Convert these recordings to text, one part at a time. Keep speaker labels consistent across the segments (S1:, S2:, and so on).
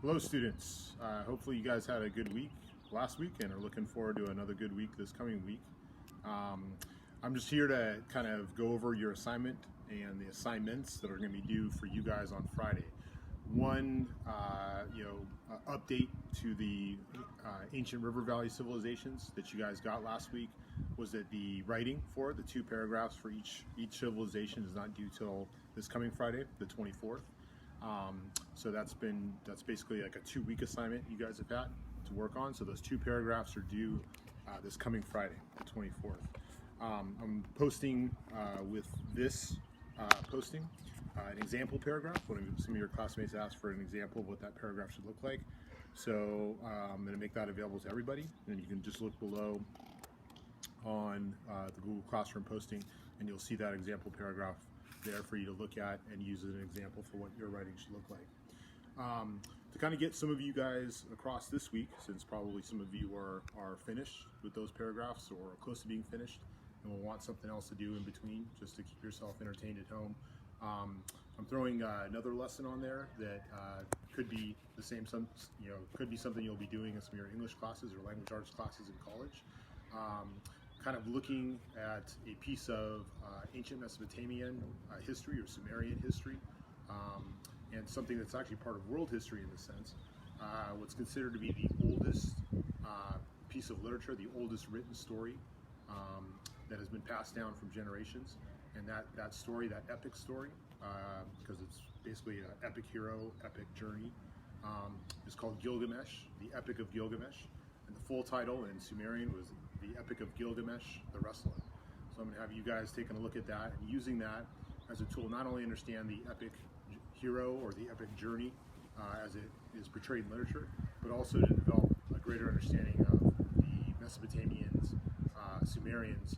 S1: Hello students, hopefully you guys had a good week last week and are looking forward to another good week this coming week. I'm just here to kind of go over your assignment and the assignments that are going to be due for you guys on Friday. One, update to the ancient river valley civilizations that you guys got last week was that the writing for the 2 paragraphs for each civilization is not due till this coming Friday, the 24th. So that's basically like a 2-week assignment you guys have had to work on. So those 2 paragraphs are due this coming Friday, the 24th. I'm posting with this posting an example paragraph. Some of your classmates asked for an example of what that paragraph should look like. So I'm going to make that available to everybody, and you can just look below on the Google Classroom posting, and you'll see that example paragraph there for you to look at and use as an example for what your writing should look like. To kind of get some of you guys across this week, since probably some of you are finished with those paragraphs or close to being finished and will want something else to do in between just to keep yourself entertained at home, I'm throwing another lesson on there that could be the same, could be something you'll be doing in some of your English classes or language arts classes in college. Kind of looking at a piece of ancient Mesopotamian history or Sumerian history, and something that's actually part of world history in this sense. What's considered to be the oldest piece of literature, the oldest written story that has been passed down from generations. And that story, that epic story, because it's basically an epic hero, epic journey, is called Gilgamesh, the Epic of Gilgamesh. And the full title in Sumerian was the Epic of Gilgamesh, the Wrestler. So I'm going to have you guys taking a look at that and using that as a tool, not only understand the epic hero or the epic journey as it is portrayed in literature, but also to develop a greater understanding of the Mesopotamians, Sumerians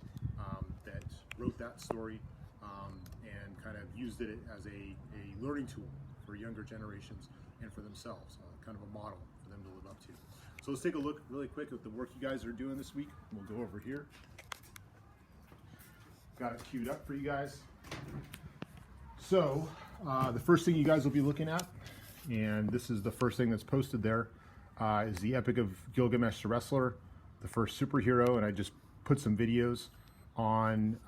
S1: that wrote that story and kind of used it as a learning tool for younger generations and for themselves, kind of a model for them to live up to. So let's take a look really quick at the work you guys are doing this week. We'll go over here. Got it queued up for you guys. So the first thing you guys will be looking at, and this is the first thing that's posted there, is the Epic of Gilgamesh the Wrestler, the first superhero, and I just put some videos on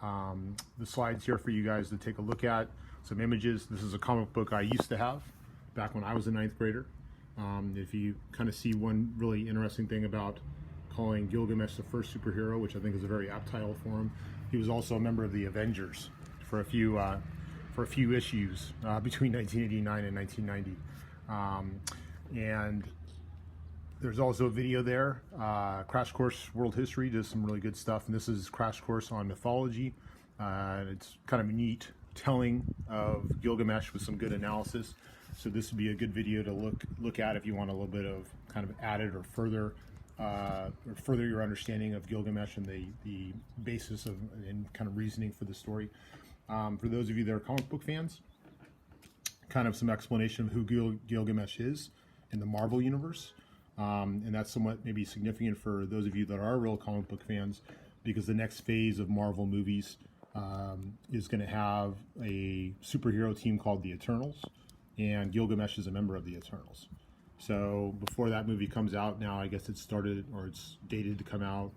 S1: the slides here for you guys to take a look at, some images. This is a comic book I used to have back when I was a 9th grader. If you kind of see one really interesting thing about calling Gilgamesh the first superhero, which I think is a very apt title for him, he was also a member of the Avengers for a few issues between 1989 and 1990. And there's also a video there, Crash Course World History does some really good stuff, and this is Crash Course on Mythology. It's kind of a neat telling of Gilgamesh with some good analysis. So this would be a good video to look at if you want a little bit of kind of added or further your understanding of Gilgamesh and the basis of and kind of reasoning for the story. For those of you that are comic book fans, kind of some explanation of who Gilgamesh is in the Marvel universe. And that's somewhat maybe significant for those of you that are real comic book fans, because the next phase of Marvel movies is going to have a superhero team called the Eternals, and Gilgamesh is a member of the Eternals. So before that movie comes out, now I guess it's dated to come out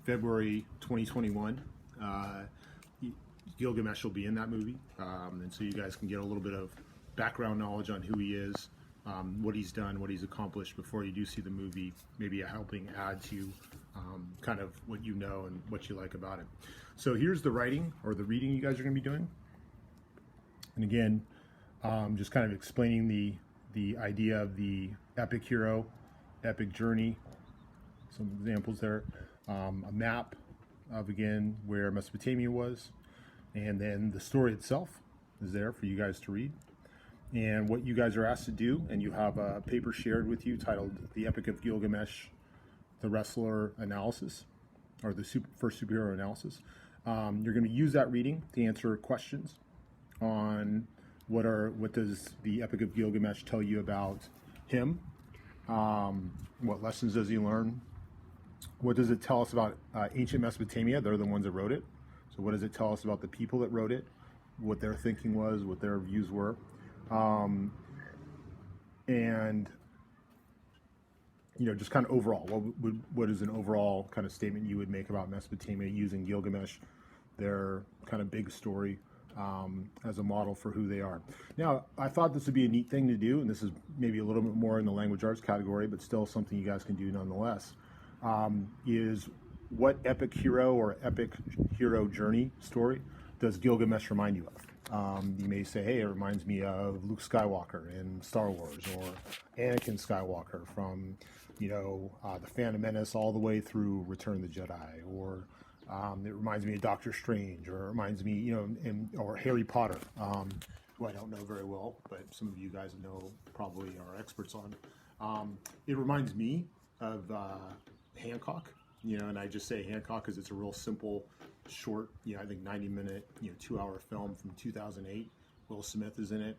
S1: February 2021. Gilgamesh will be in that movie, and so you guys can get a little bit of background knowledge on who he is, what he's done, what he's accomplished before you do see the movie, maybe a helping add to kind of what you know and what you like about it. So here's the writing or the reading you guys are going to be doing. And again, just kind of explaining the idea of the epic hero, epic journey, some examples there, a map of, again, where Mesopotamia was, and then the story itself is there for you guys to read. And what you guys are asked to do, and you have a paper shared with you titled The Epic of Gilgamesh, the Wrestler Analysis, or the first superhero analysis. You're going to use that reading to answer questions on what does the Epic of Gilgamesh tell you about him? What lessons does he learn? What does it tell us about ancient Mesopotamia? They're the ones that wrote it. So what does it tell us about the people that wrote it? What their thinking was, what their views were? and just kind of overall, what is an overall kind of statement you would make about Mesopotamia using Gilgamesh, their kind of big story, as a model for who they are? Now, I thought this would be a neat thing to do, and this is maybe a little bit more in the language arts category, but still something you guys can do nonetheless, is what epic hero or epic hero journey story does Gilgamesh remind you of? You may say, hey, it reminds me of Luke Skywalker in Star Wars, or Anakin Skywalker from, the Phantom Menace all the way through Return of the Jedi, or it reminds me of Doctor Strange, or it reminds me, or Harry Potter, who I don't know very well, but some of you guys know probably are experts on. It reminds me of Hancock, and I just say Hancock because it's a real simple, short, I think 90-minute, 2-hour film from 2008. Will Smith is in it.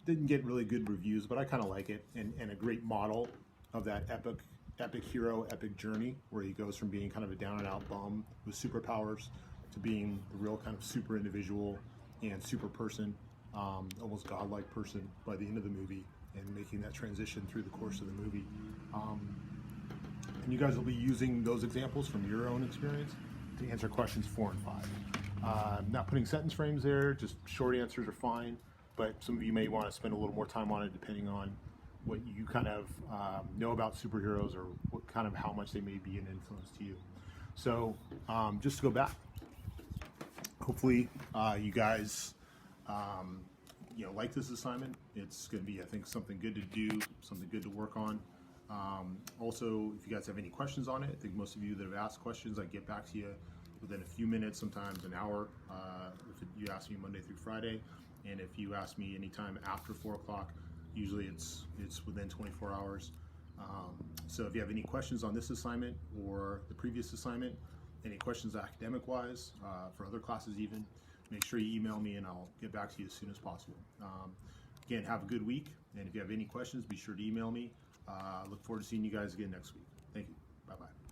S1: Didn't get really good reviews, but I kind of like it, and a great model of that epic hero, epic journey, where he goes from being kind of a down and out bum with superpowers to being the real kind of super individual and super person, almost godlike person by the end of the movie, and making that transition through the course of the movie. And you guys will be using those examples from your own experience to answer questions 4 and 5. Not putting sentence frames there, just short answers are fine, but some of you may want to spend a little more time on it depending on what you kind of know about superheroes, or what kind of how much they may be an influence to you. So just to go back, hopefully you guys like this assignment. It's going to be, I think, something good to do, something good to work on. Also, if you guys have any questions on it, I think most of you that have asked questions, I get back to you within a few minutes, sometimes an hour, if you ask me Monday through Friday, and if you ask me anytime after 4 o'clock, usually it's within 24 hours. So if you have any questions on this assignment or the previous assignment, any questions academic-wise, for other classes even, make sure you email me and I'll get back to you as soon as possible. Again, have a good week, and if you have any questions, be sure to email me. Look forward to seeing you guys again next week. Thank you. Bye-bye.